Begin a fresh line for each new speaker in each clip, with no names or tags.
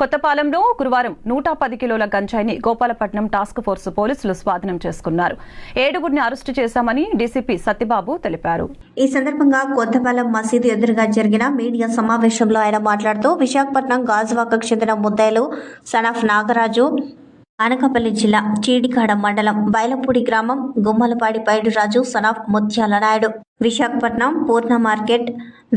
కొత్తపాలెంలో గురువారం 110 కిలోల గంజాయిని గోపాలపట్నం టాస్క్ ఫోర్స్ పోలీసులు స్వాధీనం చేసుకున్నారు. 7గురిని అరెస్టు చేశామని డీసీపీ సత్యబాబు తెలిపారు.
ఈ సందర్భంగా కొత్తపాలెం మసీదు ఎదురుగా జరిగిన మీడియా సమావేశంలో ఆయన మాట్లాడుతూ విశాఖపట్నం గాజువాకకు చెందిన ముద్దాయిలు సనఫ్ నాగరాజు, అనకాపల్లి జిల్లా చీడికాడ మండలం బైలపూడి గ్రామం గుమ్మలపాడి పైడిరాజు సనఫ్ ముత్యాల నాయుడు, విశాఖపట్నం పూర్ణ మార్కెట్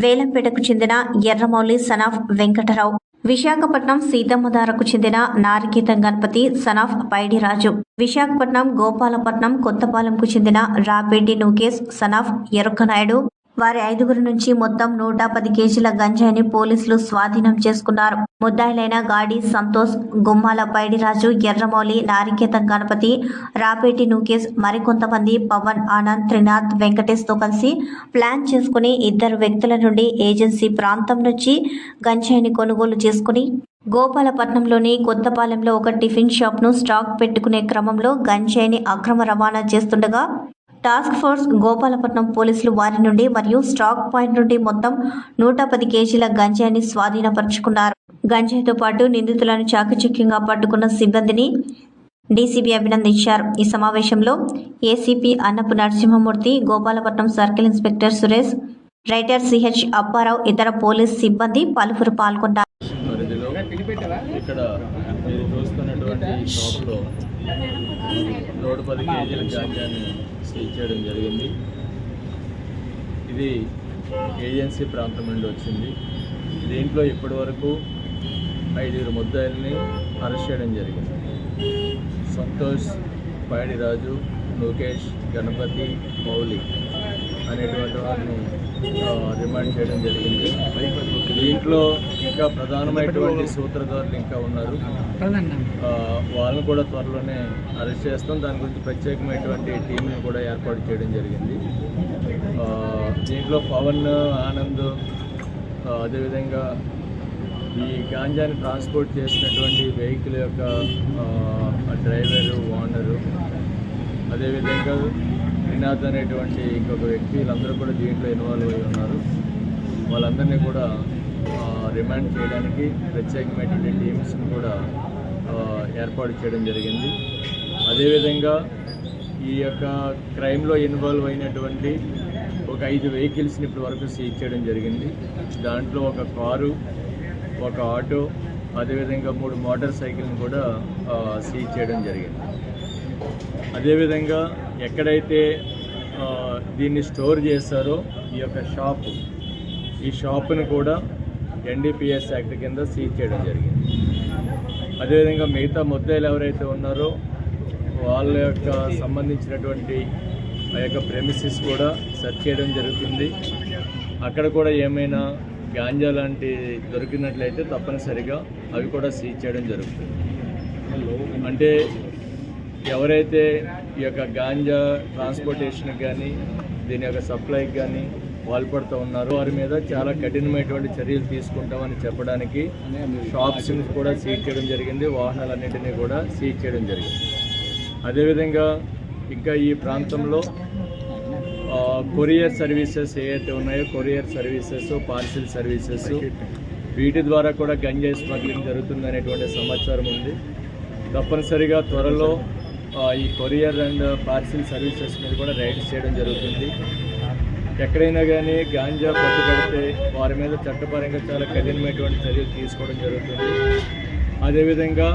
వేలంపేటకు చెందిన ఎర్రమౌళి సనఫ్ వెంకటరావు, విశాఖపట్నం సీతమ్మధారకు చెందిన నారికేతం గణపతి సనఫ్ పైడిరాజు, విశాఖపట్నం గోపాలపట్నం కొత్తపాలెంకు చెందిన రాపెడ్డి నూకేష్ సనఫ్ ఎరుకనాయుడు, వారి 5గురి నుంచి మొత్తం 110 కేజీల గంజాయిని పోలీసులు స్వాధీనం చేసుకున్నారు. ముద్దాయిలైన గాడి సంతోష్, గుమ్మాల పైడిరాజు, ఎర్రమౌళి, నారికేతం గణపతి, రాపేటి నూకేష్ మరికొంతమంది పవన్, ఆనంద్, త్రినాథ్, వెంకటేష్ తో కలిసి ప్లాన్ చేసుకుని 2 వ్యక్తుల నుండి ఏజెన్సీ ప్రాంతం నుంచి గంజాయిని కొనుగోలు చేసుకుని గోపాలపట్నంలోని కొత్తపాలెంలో ఒక టిఫిన్ షాప్ను స్టాక్ పెట్టుకునే క్రమంలో గంజాయిని అక్రమ రవాణా చేస్తుండగా టాస్క్ ఫోర్స్ గోపాలపట్నం పోలీసులు వారి నుండి మరియు స్టాక్ పాయింట్ నుండి మొత్తం 110 కేజీల గంజాయిని స్వాధీనపరుచుకున్నారు. గంజాయితో పాటు నిందితులను చాకచక్యంగా పట్టుకున్న సిబ్బందిని డీసీబీ అభినందించారు. ఈ సమావేశంలో ACP Annapu Narasimhamurthy, Gopalapatnam circle inspector Suresh, writer CH Apparao, ఇతర పోలీస్ సిబ్బంది పలువురు పాల్గొన్నారు.
ఇక్కడ మీరు చూస్తున్నటువంటి షాప్లో 110 కేజీల గాంజాని సీజ్ చేయడం జరిగింది. ఇది ఏజెన్సీ ప్రాంతం నుండి వచ్చింది. దీంట్లో ఇప్పటి వరకు 5 ముద్దాయిల్ని అరెస్ట్ చేయడం జరిగింది. సంతోష్, పైడిరాజు, నూకేష్, గణపతి, మౌలి అనేటువంటి వారిని రిమాండ్ చేయడం జరిగింది. దీంట్లో ఇంకా ప్రధానమైనటువంటి సూత్రధారులు ఇంకా ఉన్నారు. వాళ్ళని కూడా త్వరలోనే అరెస్ట్ చేస్తాం. దాని గురించి ప్రత్యేకమైనటువంటి టీంని కూడా ఏర్పాటు చేయడం జరిగింది. దీంట్లో పవన్, ఆనంద్, అదేవిధంగా ఈ గాంజాని ట్రాన్స్పోర్ట్ చేసినటువంటి వెహికల్ యొక్క డ్రైవరు, ఓనరు, అదేవిధంగా త్రినాథ్ అనేటువంటి ఇంకొక వ్యక్తి, వీళ్ళందరూ కూడా దీంట్లో ఇన్వాల్వ్ అయి ఉన్నారు. వాళ్ళందరినీ కూడా రిమాండ్ చేయడానికి ప్రత్యేకమైనటువంటి టీమ్స్ని కూడా ఏర్పాటు చేయడం జరిగింది. అదేవిధంగా ఈ యొక్క క్రైమ్లో ఇన్వాల్వ్ అయినటువంటి ఒక 5 వెహికల్స్ని ఇప్పటి వరకు సీజ్ చేయడం జరిగింది. దాంట్లో ఒక కారు, ఒక ఆటో, అదేవిధంగా 3 మోటార్ సైకిల్ని కూడా సీజ్ చేయడం జరిగింది. అదేవిధంగా ఎక్కడైతే దీన్ని స్టోర్ చేస్తారో ఈ యొక్క షాపు, ఈ షాపును కూడా ఎన్డీపీఎస్ యాక్ట్ కింద సీజ్ చేయడం జరిగింది. అదేవిధంగా మిగతా ముద్దాయిలు ఎవరైతే ఉన్నారో వాళ్ళ యొక్క సంబంధించినటువంటి ఆ యొక్క ప్రెమిసెస్ కూడా సెర్చ్ చేయడం జరుగుతుంది. అక్కడ కూడా ఏమైనా గాంజా లాంటి దొరికినట్లయితే తప్పనిసరిగా అవి కూడా సీజ్ చేయడం జరుగుతుంది. అంటే ఎవరైతే ఈ యొక్క గాంజా ట్రాన్స్పోర్టేషన్కి కానీ దీని యొక్క సప్లైకి కానీ పాల్పడుతూ ఉన్నారో వారి మీద చాలా కఠినమైనటువంటి చర్యలు తీసుకుంటామని చెప్పడానికి షాప్స్ని కూడా సీజ్ చేయడం జరిగింది. వాహనాలన్నింటినీ కూడా సీజ్ చేయడం జరిగింది. అదేవిధంగా ఇంకా ఈ ప్రాంతంలో కొరియర్ సర్వీసెస్ ఏవైతే ఉన్నాయో కొరియర్ సర్వీసెస్, పార్సిల్ సర్వీసెస్, వీటి ద్వారా కూడా గంజాయి స్మగ్లింగ్ జరుగుతుందనేటువంటి సమాచారం ఉంది. తప్పనిసరిగా త్వరలో ఈ కొరియర్ అండ్ పార్సిల్ సర్వీసెస్ మీద కూడా రైడ్స్ చేయడం జరుగుతుంది. ఎక్కడైనా కానీ గాంజా పట్టుబడితే వారి మీద చట్టపరంగా చాలా కఠినమైనటువంటి చర్యలు తీసుకోవడం జరుగుతుంది. అదేవిధంగా